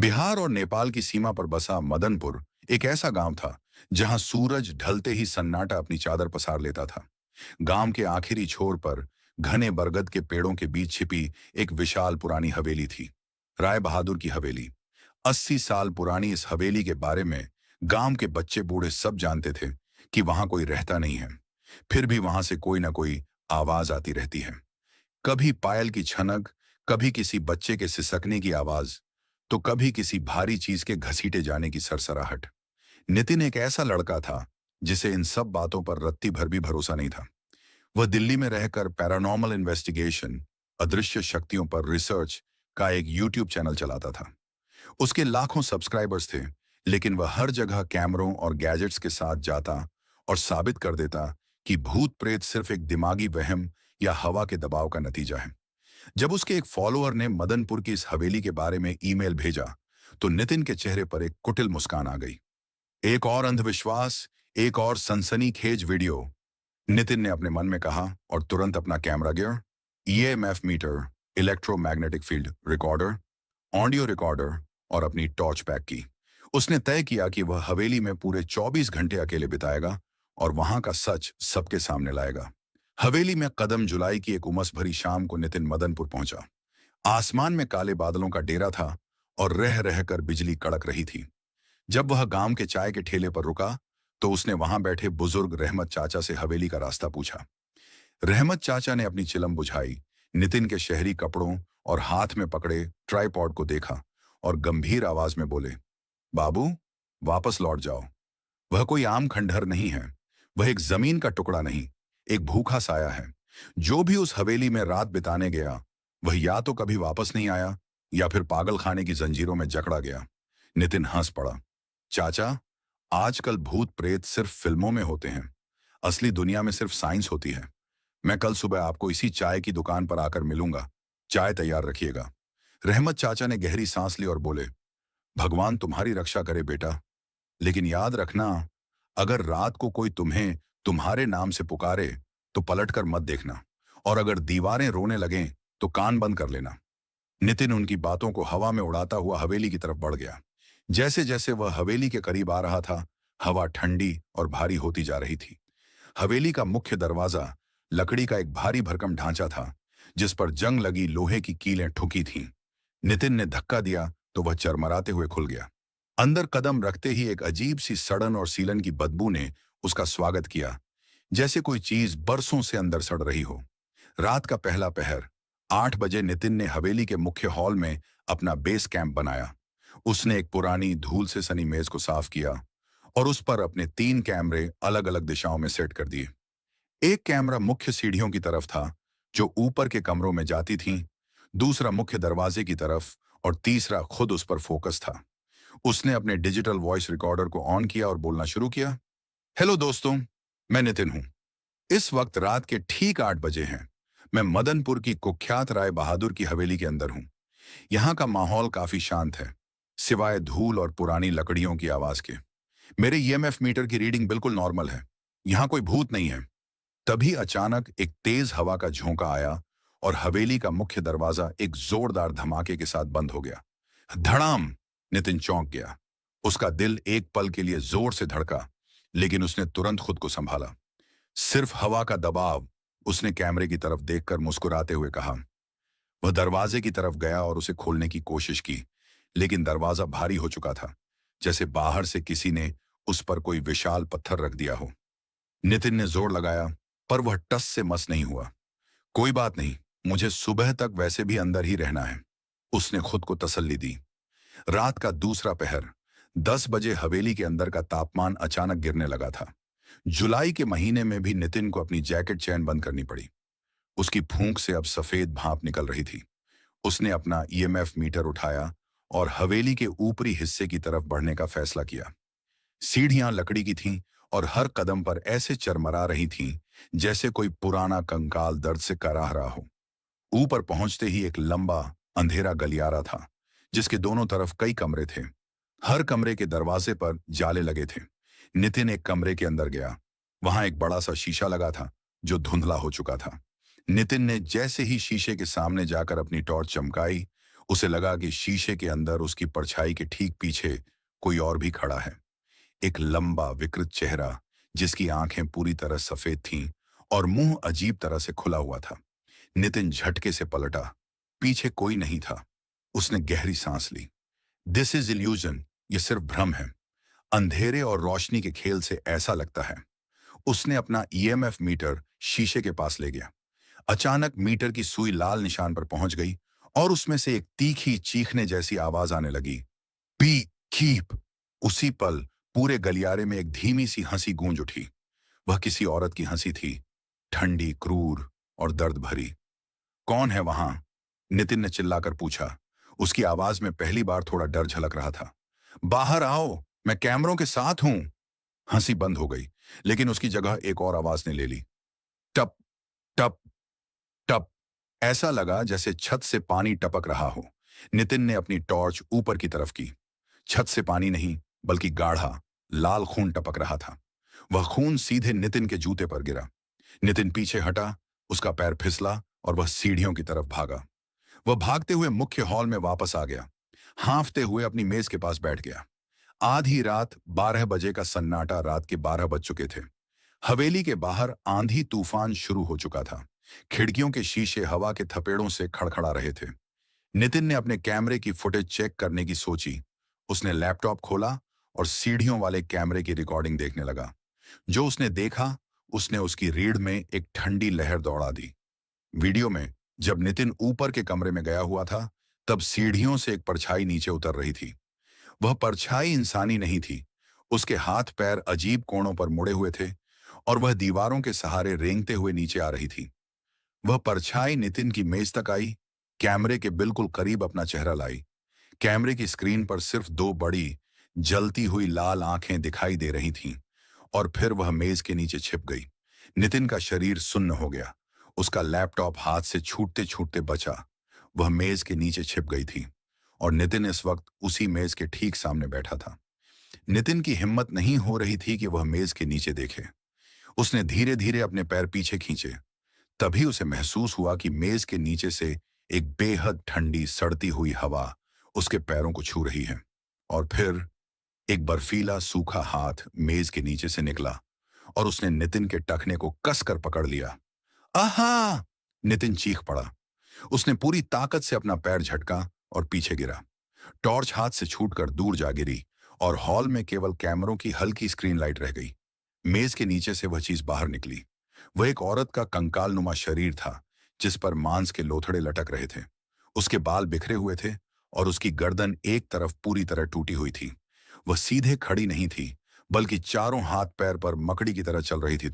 बिहार और नेपाल की सीमा पर बसा मदनपुर एक ऐसा गांव था जहां सूरज ढलते ही सन्नाटा अपनी चादर पसार लेता था। गांव के आखिरी छोर पर घने बरगद के पेड़ों के बीच छिपी एक विशाल पुरानी हवेली थी। राय बहादुर की हवेली। 80 साल पुरानी इस हवेली के बारे में गांव के बच्चे बूढ़े सब जानते थे कि वहां कोई रहता नहीं है। फिर भी वहां से कोई ना कोई आवाज आती रहती है। कभी पायल की छनक, कभी किसी बच्चे के सिसकने की आवाज, तो कभी किसी भारी चीज के घसीटे जाने की सरसराहट। नितिन एक ऐसा लड़का था जिसे इन सब बातों पर रत्ती भर भी भरोसा नहीं था। वह दिल्ली में रहकर पैरानॉर्मल इन्वेस्टिगेशन, अदृश्य शक्तियों पर रिसर्च का एक यूट्यूब चैनल चलाता था। उसके लाखों सब्सक्राइबर्स थे, लेकिन वह हर जगह कैमरों और गैजेट्स के साथ जाता और साबित कर देता कि भूत प्रेत सिर्फ एक दिमागी वहम या हवा के दबाव का नतीजा है। जब उसके एक फॉलोअर ने मदनपुर की इस हवेली के बारे में ईमेल भेजा, तो नितिन के चेहरे पर एक कुटिल मुस्कान आ गई। एक और अंधविश्वास, एक और सनसनीखेज वीडियो, नितिन ने अपने मन में कहा और तुरंत अपना camera gear, EMF meter, electromagnetic field recorder, audio recorder और अपनी टॉर्च पैक की। उसने तय किया कि वह हवेली में पूरे 24 घंटे अकेले बिताएगा और वहां का सच सबके सामने लाएगा। हवेली में कदम जुलाई की एक उमस भरी शाम को नितिन मदनपुर पहुंचा। आसमान में काले बादलों का डेरा था और रह रहकर बिजली कड़क रही थी। जब वह गांव के चाय के ठेले पर रुका, तो उसने वहां बैठे बुजुर्ग रहमत चाचा से हवेली का रास्ता पूछा। रहमत चाचा ने अपनी चिलम बुझाई, नितिन के शहरी कपड़ों और हाथ में पकड़े ट्राइपॉड को देखा और गंभीर आवाज में बोले, बाबू, वापस लौट जाओ। वह कोई आम खंडहर नहीं है। वह एक जमीन का टुकड़ा नहीं, एक भूखा साया है। जो भी उस हवेली में रात बिताने गया, वह या तो कभी वापस नहीं आया या फिर पागल खाने की जंजीरों में जकड़ा गया। नितिन हंस पड़ा। चाचा, आजकल भूत प्रेत सिर्फ फिल्मों में होते हैं। असली दुनिया में सिर्फ साइंस होती है। मैं कल सुबह आपको इसी चाय की दुकान पर आकर मिलूंगा। चाय तैयार रखिएगा। रहमत चाचा ने गहरी सांस ली और बोले, भगवान तुम्हारी रक्षा करे बेटा, लेकिन याद रखना, अगर रात को कोई तुम्हें तुम्हारे नाम से पुकारे तो पलटकर मत देखना, और अगर दीवारें रोने लगें तो कान बंद कर लेना। नितिन उनकी बातों को हवा में उड़ाता हुआ हवेली की तरफ बढ़ गया। जैसे जैसे वह हवेली के करीब आ रहा था, हवा ठंडी और भारी होती जा रही थी। हवेली का मुख्य दरवाजा लकड़ी का एक भारी भरकम ढांचा था, जिस पर जंग लगी लोहे की कीलें ठुकी थीं। नितिन ने धक्का दिया तो वह चरमराते हुए खुल गया। अंदर कदम रखते ही एक अजीब सी सड़न और सीलन की बदबू ने उसका स्वागत किया, जैसे कोई चीज बरसों से अंदर सड़ रही हो। रात का पहला पहर, 8 बजे नितिन ने हवेली के मुख्य हॉल में अपना बेस कैंप बनाया। उसने एक पुरानी धूल से सनी मेज को साफ किया और उस पर अपने 3 कैमरे अलग अलग दिशाओं में सेट कर दिए। एक कैमरा मुख्य सीढ़ियों की तरफ था, जो ऊपर के कमरों में जाती थीं, दूसरा मुख्य दरवाजे की तरफ और तीसरा खुद उस पर फोकस था। उसने अपने डिजिटल वॉइस रिकॉर्डर को ऑन किया और बोलना शुरू किया। हेलो दोस्तों, मैं नितिन हूं। इस वक्त रात के ठीक 8 बजे हैं। मैं मदनपुर की कुख्यात राय बहादुर की हवेली के अंदर हूं। यहाँ का माहौल काफी शांत है, सिवाय धूल और पुरानी लकड़ियों की आवाज के। मेरे ईएमएफ मीटर की रीडिंग बिल्कुल नॉर्मल है। यहाँ कोई भूत नहीं है। तभी अचानक एक तेज हवा का झोंका आया और हवेली का मुख्य दरवाजा एक जोरदार धमाके के साथ बंद हो गया। धड़ाम! नितिन चौंक गया। उसका दिल एक पल के लिए जोर से धड़का, लेकिन उसने तुरंत खुद को संभाला। सिर्फ हवा का दबाव। उसने कैमरे की तरफ देखकर मुस्कुराते हुए कहा। वह दरवाजे की तरफ गया और उसे खोलने की कोशिश की, लेकिन दरवाजा भारी हो चुका था, जैसे बाहर से किसी ने उस पर कोई विशाल पत्थर रख दिया हो। नितिन ने जोर लगाया, पर वह टस से मस नहीं हुआ। कोई बात नहीं, मुझे सुबह तक वैसे भी अंदर ही रहना है, उसने खुद को तसल्ली दी। रात का दूसरा पहर, 10 बजे हवेली के अंदर का तापमान अचानक गिरने लगा था। जुलाई के महीने में भी नितिन को अपनी जैकेट चैन बंद करनी पड़ी। उसकी फूंक से अब सफेद भाप निकल रही थी। उसने अपना ईएमएफ मीटर उठाया और हवेली के ऊपरी हिस्से की तरफ बढ़ने का फैसला किया। सीढ़ियां लकड़ी की थीं और हर कदम पर ऐसे चरमरा रही थीं जैसे कोई पुराना कंकाल दर्द से कराह रहा हो। ऊपर पहुंचते ही एक लंबा अंधेरा गलियारा था, जिसके दोनों तरफ कई कमरे थे। हर कमरे के दरवाजे पर जाले लगे थे। नितिन एक कमरे के अंदर गया। वहां एक बड़ा सा शीशा लगा था, जो धुंधला हो चुका था। नितिन ने जैसे ही शीशे के सामने जाकर अपनी टॉर्च चमकाई, उसे लगा कि शीशे के अंदर उसकी परछाई के ठीक पीछे कोई और भी खड़ा है। एक लंबा विकृत चेहरा जिसकी आंखें पूरी तरह सफेद थीं और मुंह अजीब तरह से खुला हुआ था। नितिन झटके से पलटा। पीछे कोई नहीं था। उसने गहरी सांस ली। दिस इज इल्यूजन, ये सिर्फ भ्रम है। अंधेरे और रोशनी के खेल से ऐसा लगता है। उसने अपना ईएमएफ मीटर शीशे के पास ले गया। अचानक मीटर की सुई लाल निशान पर पहुंच गई और उसमें से एक तीखी चीखने जैसी आवाज आने लगी। Be keep. उसी पल पूरे गलियारे में एक धीमी सी हंसी गूंज उठी। वह किसी औरत की हंसी थी, ठंडी, क्रूर और दर्द भरी। कौन है वहां? नितिन ने चिल्लाकर पूछा। उसकी आवाज में पहली बार थोड़ा डर झलक रहा था। बाहर आओ, मैं कैमरों के साथ हूं। हंसी बंद हो गई, लेकिन उसकी जगह एक और आवाज ने ले ली। टप टप टप। ऐसा लगा जैसे छत से पानी टपक रहा हो। नितिन ने अपनी टॉर्च ऊपर की तरफ की। छत से पानी नहीं, बल्कि गाढ़ा लाल खून टपक रहा था। वह खून सीधे नितिन के जूते पर गिरा। नितिन पीछे हटा, उसका पैर फिसला और वह सीढ़ियों की तरफ भागा। वह भागते हुए मुख्य हॉल में वापस आ गया। हांफते हुए अपनी मेज के पास बैठ गया। आधी रात 12 बजे का सन्नाटा रात के 12 बज चुके थे। हवेली के बाहर आंधी तूफान शुरू हो चुका था। खिड़कियों के शीशे हवा के थपेड़ों से खड़खड़ा रहे थे। नितिन ने अपने कैमरे की फुटेज चेक करने की सोची। उसने लैपटॉप खोला और सीढ़ियों वाले कैमरे की रिकॉर्डिंग देखने लगा। जो उसने देखा, उसने उसकी रीढ़ में एक ठंडी लहर दौड़ा दी। वीडियो में जब नितिन ऊपर के कमरे में गया हुआ था, तब सीढ़ियों से एक परछाई नीचे उतर रही थी। वह परछाई इंसानी नहीं थी। उसके हाथ पैर अजीब कोणों पर मुड़े हुए थे और वह दीवारों के सहारे रेंगते हुए नीचे आ रही थी। वह परछाई नितिन की मेज तक आई, कैमरे के बिल्कुल करीब अपना चेहरा लाई। कैमरे की स्क्रीन पर सिर्फ दो बड़ी, जलती हुई लाल आंखें दिखाई दे रही थीं और फिर वह मेज के नीचे छिप गई। नितिन का शरीर सुन्न हो गया। उसका लैपटॉप हाथ से छूटते छूटते बचा। वह मेज के नीचे छिप गई थी और नितिन इस वक्त उसी मेज के ठीक सामने बैठा था। नितिन की हिम्मत नहीं हो रही थी कि वह मेज के नीचे देखे। उसने धीरे धीरे अपने पैर पीछे खींचे। तभी उसे महसूस हुआ कि मेज के नीचे से एक बेहद ठंडी सड़ती हुई हवा उसके पैरों को छू रही है। और फिर एक बर्फीला सूखा हाथ मेज के नीचे से निकला और उसने नितिन के टखने को कसकर पकड़ लिया। आहा! नितिन चीख पड़ा। उसने पूरी ताकत से अपना पैर झटका और पीछे गिरा। टॉर्च हाथ से छूटकर दूर जा गिरी और हॉल में केवल कैमरों की हल्की स्क्रीन लाइट रह गई। मेज के नीचे से वह चीज बाहर निकली। वह एक औरत का कंकाल नुमा शरीर था, जिस पर मांस के लोथड़े लटक रहे थे। उसके बाल बिखरे हुए थे और उसकी गर्दन एक तरफ पूरी तरह टूटी हुई थी। वह सीधे खड़ी नहीं थी, बल्कि चारों हाथ पैर पर मकड़ी की तरह चल रही थी।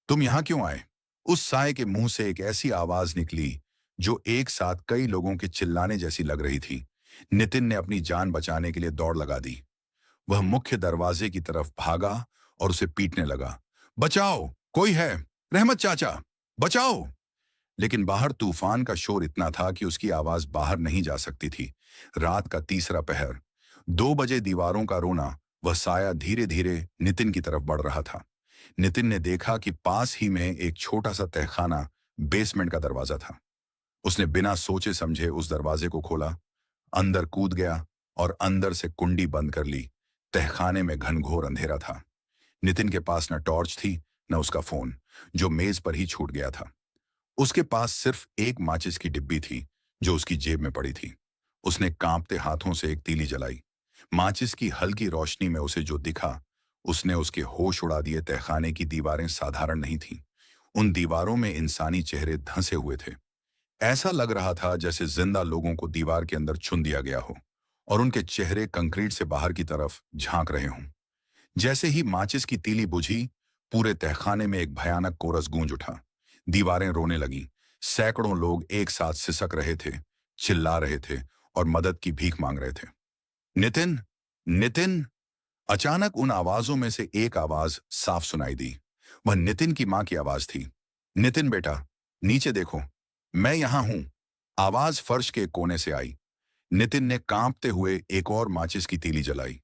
तुम यहां क्यों आए? उस साय के मुंह से एक ऐसी आवाज निकली जो एक साथ कई लोगों के चिल्लाने जैसी लग रही थी। नितिन ने अपनी जान बचाने के लिए दौड़ लगा दी। वह मुख्य दरवाजे की तरफ भागा और उसे पीटने लगा। बचाओ, कोई है? रहमत चाचा, बचाओ! लेकिन बाहर तूफान का शोर इतना था कि उसकी आवाज बाहर नहीं जा सकती थी। रात का तीसरा पहर, 2 बजे दीवारों का रोना, वह साया धीरे धीरे नितिन की तरफ बढ़ रहा था। नितिन ने देखा कि पास ही में एक छोटा सा तहखाना, बेसमेंट का दरवाजा था। उसने बिना सोचे समझे उस दरवाजे को खोला, अंदर कूद गया और अंदर से कुंडी बंद कर ली। तहखाने में घनघोर अंधेरा था। नितिन के पास न टॉर्च थी, न उसका फोन, जो मेज पर ही छूट गया था। उसके पास सिर्फ एक माचिस की डिब्बी थी, जो उसकी जेब में पड़ी थी। उसने कांपते हाथों से एक तीली जलाई। माचिस की हल्की रोशनी में उसे जो दिखा, उसने उसके होश उड़ा दिए। तहखाने की दीवारें साधारण नहीं थीं। उन दीवारों में इंसानी चेहरे धंसे हुए थे। ऐसा लग रहा था जैसे जिंदा लोगों को दीवार के अंदर चुन दिया गया हो और उनके चेहरे कंक्रीट से बाहर की तरफ झांक रहे हों। जैसे ही माचिस की तीली बुझी, पूरे तहखाने में एक भयानक कोरस गूंज उठा। दीवारें रोने लगीं। सैकड़ों लोग एक साथ सिसक रहे थे, चिल्ला रहे थे और मदद की भीख मांग रहे थे। नितिन, नितिन! अचानक उन आवाजों में से एक आवाज साफ सुनाई दी। वह नितिन की मां की आवाज थी। नितिन बेटा, नीचे देखो, मैं यहां हूं। आवाज फर्श के कोने से आई। नितिन ने कांपते हुए एक और माचिस की तीली जलाई।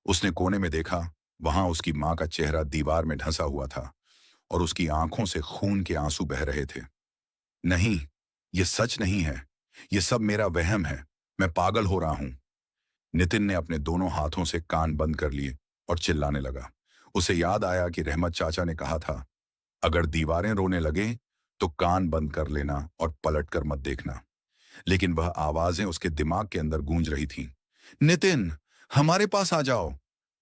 उसने कोने में देखा। वहां उसकी मां का चेहरा दीवार में ढंसा हुआ था और उसकी आंखों से खून के आंसू बह रहे थे। नहीं, ये सच नहीं है। ये सब मेरा वहम है। मैं पागल हो रहा हूं। नितिन ने अपने दोनों हाथों से कान बंद कर लिए और चिल्लाने लगा। उसे याद आया कि रहमत चाचा ने कहा था, अगर दीवारें रोने लगे तो कान बंद कर लेना और पलट कर मत देखना। लेकिन वह आवाजें उसके दिमाग के अंदर गूंज रही थीं। नितिन, हमारे पास आ जाओ।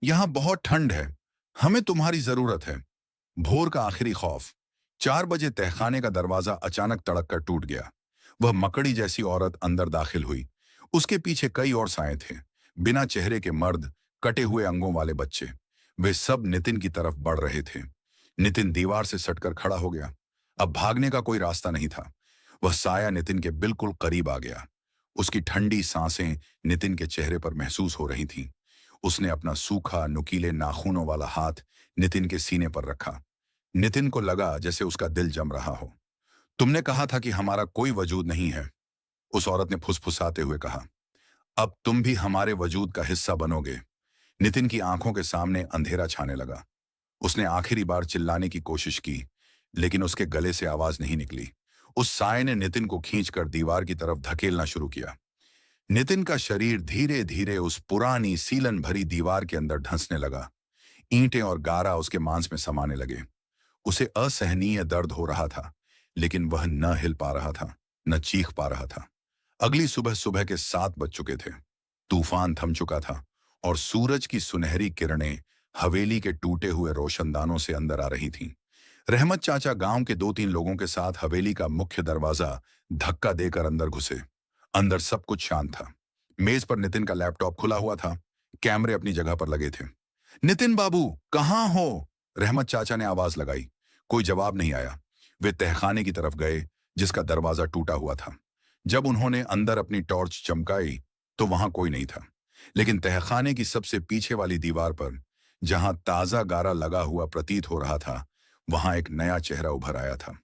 यहां बहुत ठंड है। हमें तुम्हारी जरूरत है। भोर का आखिरी खौफ। 4 बजे तहखाने का दरवाजा अचानक तड़क कर टूट गया। वह मकड़ी जैसी औरत अंदर दाखिल हुई। उसके पीछे कई और साए थे। बिना चेहरे के मर्द, कटे हुए अंगों वाले बच्चे। वे सब नितिन की तरफ बढ़ रहे थे। नितिन दीवार से सटकर खड़ा हो गया। अब भागने का कोई रास्ता नहीं था। वह साया नितिन के बिल्कुल करीब आ गया। उसकी ठंडी सांसें नितिन के चेहरे पर महसूस हो रही थीं। उसने अपना सूखा, नुकीले नाखूनों वाला हाथ नितिन के सीने पर रखा। नितिन को लगा जैसे उसका दिल जम रहा हो। तुमने कहा था कि हमारा कोई वजूद नहीं है, उस औरत ने फुसफुसाते हुए कहा। अब तुम भी हमारे वजूद का हिस्सा बनोगे। नितिन की आंखों के सामने अंधेरा छाने लगा। उसने आखिरी बार चिल्लाने की कोशिश की, लेकिन उसके गले से आवाज नहीं निकली। उस साए ने नितिन को खींचकर दीवार की तरफ धकेलना शुरू किया। नितिन का शरीर धीरे धीरे उस पुरानी सीलन भरी दीवार के अंदर धंसने लगा। ईंटें और गारा उसके मांस में समाने लगे। उसे असहनीय दर्द हो रहा था, लेकिन वह न हिल पा रहा था, न चीख पा रहा था। अगली सुबह सुबह के 7 बज चुके थे। तूफान थम चुका था और सूरज की सुनहरी किरणें हवेली के टूटे हुए रोशनदानों से अंदर आ रही थीं। रहमत चाचा गांव के 2-3 लोगों के साथ हवेली का मुख्य दरवाजा धक्का देकर अंदर घुसे। अंदर सब कुछ शांत था। मेज पर नितिन का लैपटॉप खुला हुआ था। कैमरे अपनी जगह पर लगे थे। नितिन बाबू, कहाँ हो? रहमत चाचा ने आवाज लगाई। कोई जवाब नहीं आया। वे तहखाने की तरफ गए, जिसका दरवाजा टूटा हुआ था। जब उन्होंने अंदर अपनी टॉर्च चमकाई तो वहां कोई नहीं था। लेकिन तहखाने की सबसे पीछे वाली दीवार पर, जहां ताजा गारा लगा हुआ प्रतीत हो रहा था, वहां एक नया चेहरा उभर आया था।